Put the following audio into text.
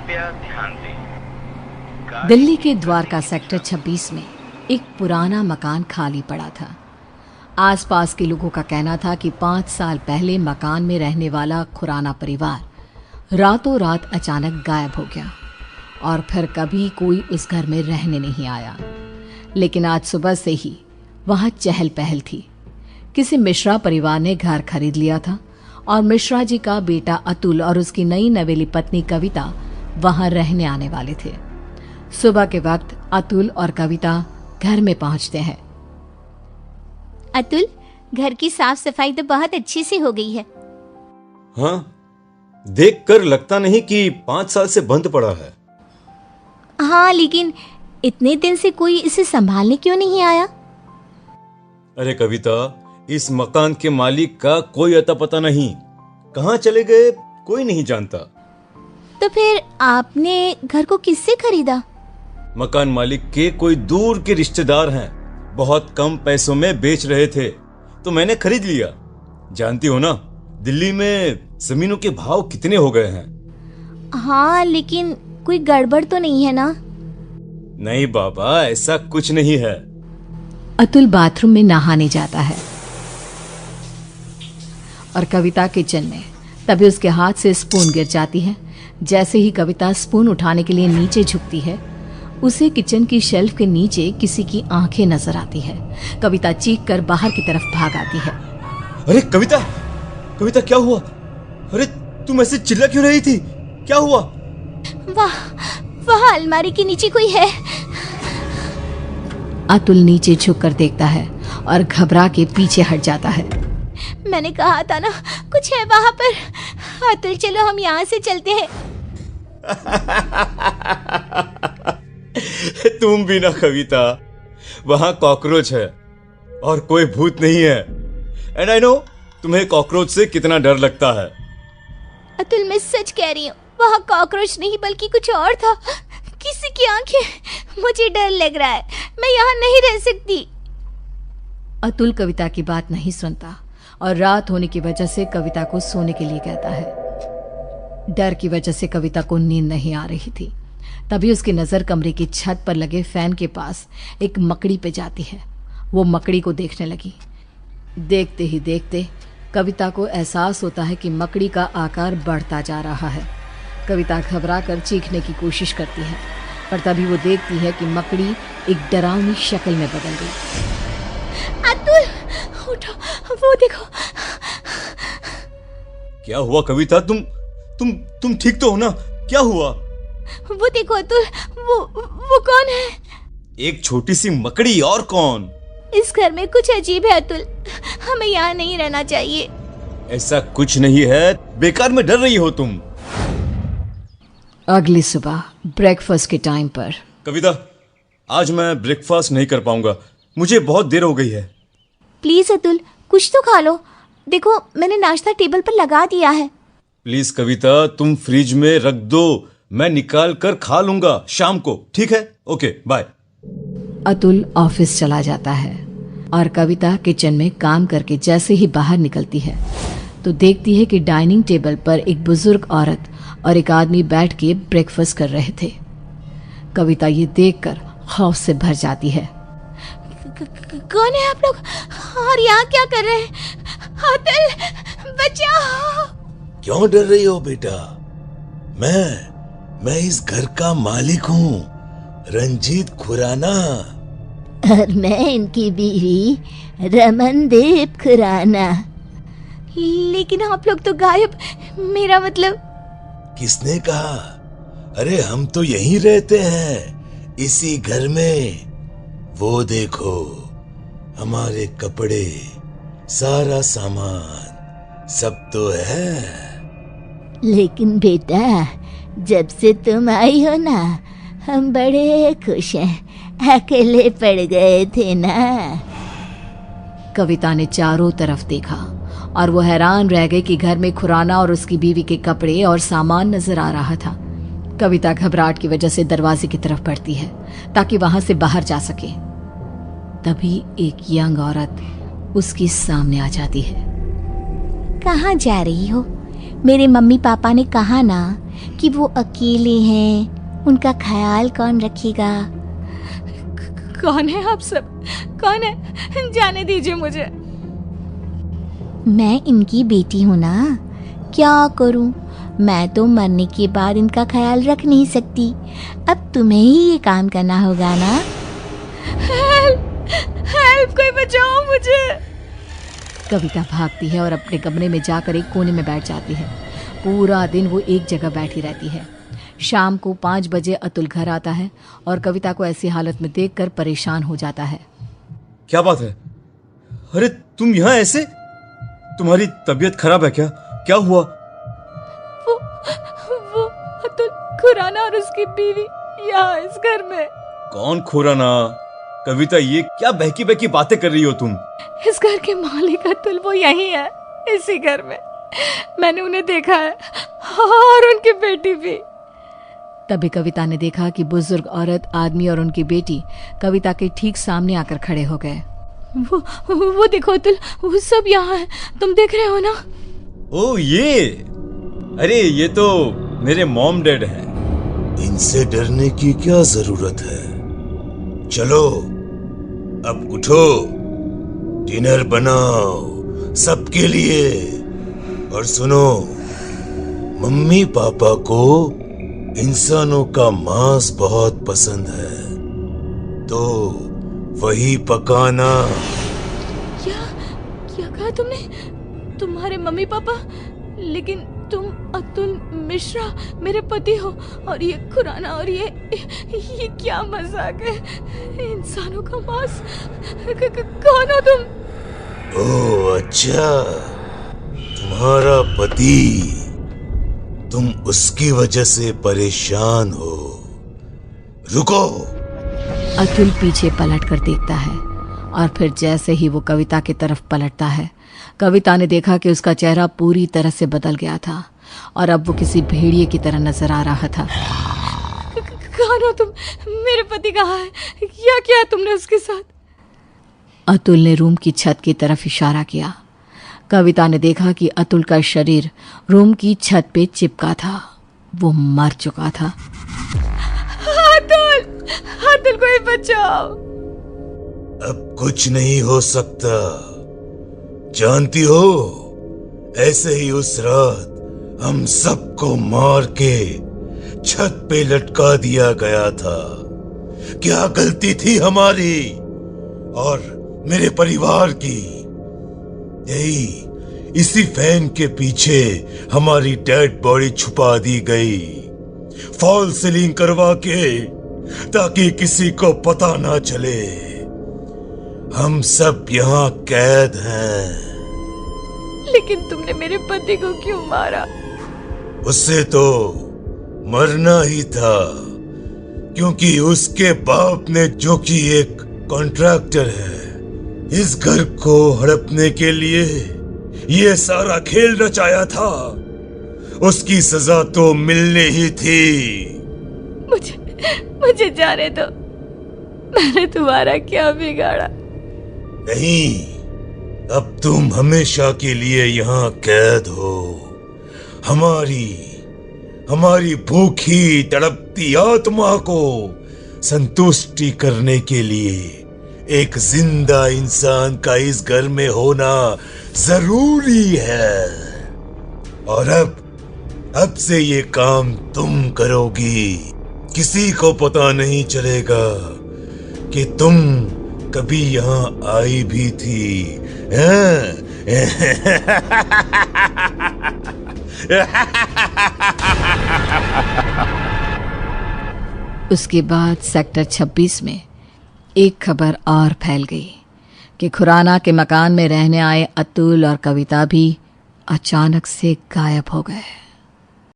कृपया ध्यान दें। दिल्ली के द्वारका सेक्टर 26 में एक पुराना मकान खाली पड़ा था। आसपास के लोगों का कहना था कि 5 साल पहले मकान में रहने वाला खुराना परिवार रातों रात अचानक गायब हो गया और फिर कभी कोई उस घर में रहने नहीं आया। लेकिन आज सुबह से ही वहां चहल पहल थी। किसी मिश्रा परिवार ने घर खरीद लिया था और मिश्रा जी का बेटा अतुल और उसकी नई नवेली पत्नी कविता वहां रहने आने वाले थे। सुबह के वक्त अतुल और कविता घर में पहुंचते हैं। अतुल, घर की साफ सफाई तो बहुत अच्छी से हो गई है। हाँ, देखकर लगता नहीं कि 5 साल से बंद पड़ा है। हाँ, लेकिन इतने दिन से कोई इसे संभालने क्यों नहीं आया? अरे कविता, इस मकान के मालिक का कोई अता पता नहीं, कहाँ चले गए कोई नहीं जानता। तो फिर आपने घर को किससे खरीदा? मकान मालिक के कोई दूर के रिश्तेदार हैं, बहुत कम पैसों में बेच रहे थे तो मैंने खरीद लिया। जानती हो ना, दिल्ली में जमीनों के भाव कितने हो गए हैं। हाँ, लेकिन कोई गड़बड़ तो नहीं है ना? नहीं बाबा, ऐसा कुछ नहीं है। अतुल बाथरूम में नहाने जाता है और कविता किचन में। तभी उसके हाथ से स्पून गिर जाती है। जैसे ही कविता स्पून उठाने के लिए नीचे झुकती है, उसे किचन की शेल्फ के नीचे किसी की आंखें नजर आती है। कविता चीख कर बाहर की तरफ भाग आती है। अरे कविता, कविता क्या हुआ? अरे तुम ऐसे चिल्ला क्यों रही थी? क्या हुआ? वहाँ अलमारी के नीचे कोई है। अतुल नीचे झुककर देखता है और घबरा के पीछे हट जाता है। मैंने कहा था ना, कुछ है वहाँ पर। अतुल, चलो हम यहाँ से चलते हैं। तुम भी ना कविता, वहां कॉकरोच है और कोई भूत नहीं है। एंड आई नो तुम्हें कॉकरोच से कितना डर लगता है। अतुल, मैं सच कह रही हूँ, वहाँ कॉकरोच नहीं बल्कि कुछ और था। किसी की आंखें। मुझे डर लग रहा है, मैं यहाँ नहीं रह सकती। अतुल कविता की बात नहीं सुनता और रात होने की वजह से कविता को सोने के लिए कहता है। डर की वजह से कविता को नींद नहीं आ रही थी। तभी उसकी नजर कमरे की छत पर लगे फैन के पास एक मकड़ी पे जाती है। वो मकड़ी को देखने लगी। देखते ही देखते कविता को एहसास होता है कि मकड़ी का आकार बढ़ता जा रहा है। कविता घबरा कर चीखने की कोशिश करती है, पर तभी वो देखती है कि मकड़ी एक डरावनी शक्ल में बदल गई। अतुल, उठो, वो देखो। क्या हुआ कविता? तुम ठीक तो हो ना? क्या हुआ? वो देखो अतुल, वो कौन है? एक छोटी सी मकड़ी, और कौन? इस घर में कुछ अजीब है अतुल, हमें यहाँ नहीं रहना चाहिए। ऐसा कुछ नहीं है, बेकार में डर रही हो तुम। अगली सुबह ब्रेकफास्ट के टाइम पर। कविता, आज मैं ब्रेकफास्ट नहीं कर पाऊंगा, मुझे बहुत देर हो गई है। प्लीज अतुल, कुछ तो खा लो। देखो, मैंने नाश्ता टेबल पर लगा दिया है। प्लीज कविता, तुम फ्रिज में रख दो, मैं निकाल कर खा लूंगा शाम को, ठीक है? Okay, bye. अतुल ऑफिस चला जाता है और कविता किचन में काम करके जैसे ही बाहर निकलती है तो देखती है कि डाइनिंग टेबल पर एक बुजुर्ग औरत और एक आदमी बैठ के ब्रेकफास्ट कर रहे थे। कविता ये देखकर खौफ से भर जाती है। कौन है आप लोग और यहाँ क्या कर रहे हैं? अतुल, बचाओ। क्यों डर रही हो बेटा? मैं इस घर का मालिक हूँ, रंजीत खुराना। और मैं इनकी बीवी रमनदीप खुराना। लेकिन आप लोग तो गायब। मेरा मतलब। किसने कहा? अरे हम तो यहीं रहते हैं, इसी घर में। वो देखो, हमारे कपड़े, सारा सामान सब तो है। लेकिन बेटा, जब से तुम आई हो ना, हम बड़े खुश हैं। अकेले पड़ गए थे ना। कविता ने चारों तरफ देखा और वो हैरान रह गई कि घर में खुराना और उसकी बीवी के कपड़े और सामान नजर आ रहा था। कविता घबराहट की वजह से दरवाजे की तरफ बढ़ती है ताकि वहां से बाहर जा सके। तभी एक यंग औरत उसके सामने आ जाती है। कहाँ जा रही हो? मेरे मम्मी पापा ने कहा ना कि वो अकेले हैं, उनका ख्याल कौन रखेगा? कौन है आप सब? कौन है? जाने दीजिए मुझे। मैं इनकी बेटी हूँ ना, क्या करूँ? मैं तो मरने के बाद इनका ख्याल रख नहीं सकती। अब तुम्हें ही ये काम करना होगा ना। हेल्प, कोई बचाओ मुझे। कविता भागती है और अपने कमरे में जाकर एक कोने में बैठ जाती है। पूरा दिन वो एक जगह बैठी रहती है। शाम को 5 बजे अतुल घर आता है और कविता को ऐसी हालत में देखकर परेशान हो जाता है। क्या बात है? अरे तुम यहाँ ऐसे? तुम्हारी तबीयत खराब है क्या? क्या हुआ? वो अतुल खुराना और उसकी बीवी यहाँ इस घर में। कौन खुराना? कविता, ये क्या बहकी बहकी बातें कर रही हो तुम? इस घर के मालिक अतुल वो यही है, इसी घर में। मैंने उन्हें देखा है और उनकी बेटी भी। तभी कविता ने देखा कि बुजुर्ग औरत, आदमी और उनकी बेटी कविता के ठीक सामने आकर खड़े हो गए। वो देखो अतुल, वो सब यहाँ है, तुम देख रहे हो ना? ओ ये, अरे ये तो मेरे मॉम डैड हैं। इनसे डरने की क्या जरूरत है? चलो अब उठो, डिनर बनाओ सबके लिए। और सुनो, मम्मी पापा को इंसानों का मांस बहुत पसंद है, तो वही पकाना। क्या कहा तुमने? तुम्हारे मम्मी पापा? लेकिन तुम अतुल मिश्रा मेरे पति हो, और ये खुराना, और ये क्या मजाक है? इंसानों का मांस? कौन हो तुम? ओह अच्छा, तुम्हारा पति। तुम उसकी वजह से परेशान हो। रुको। अतुल पीछे पलट कर देखता है और फिर जैसे ही वो कविता की तरफ पलटता है, कविता ने देखा कि उसका चेहरा पूरी तरह से बदल गया था और अब वो किसी भेड़िए की तरह नजर आ रहा था। कौन हो तुम? मेरे पति कहाँ है? क्या किया तुमने उसके साथ? अतुल ने रूम की छत की तरफ इशारा किया। कविता ने देखा कि अतुल का शरीर रूम की छत पे चिपका था। वो मर चुका था। अतुल, अतुल कोई बचाओ। अब कुछ नहीं हो सकता। जानती हो, ऐसे ही उस रात हम सबको मार के छत पे लटका दिया गया था। क्या गलती थी हमारी और मेरे परिवार की? यही इसी फैन के पीछे हमारी डेड बॉडी छुपा दी गई, फॉल सीलिंग करवा के, ताकि किसी को पता ना चले। हम सब यहाँ कैद हैं। लेकिन तुमने मेरे पति को क्यों मारा? उससे तो मरना ही था, क्योंकि उसके बाप ने, जो कि एक कॉन्ट्रैक्टर है, इस घर को हड़पने के लिए ये सारा खेल रचाया था। उसकी सजा तो मिलनी ही थी। मुझे जाने दो। मैंने तुम्हारा क्या बिगाड़ा? नहीं, अब तुम हमेशा के लिए यहाँ कैद हो। हमारी भूखी तड़पती आत्मा को संतुष्टि करने के लिए एक जिंदा इंसान का इस घर में होना जरूरी है। और अब से ये काम तुम करोगी। किसी को पता नहीं चलेगा कि तुम कभी यहाँ आई भी थी। उसके बाद सेक्टर 26 में एक खबर और फैल गई कि खुराना के मकान में रहने आए अतुल और कविता भी अचानक से गायब हो गए।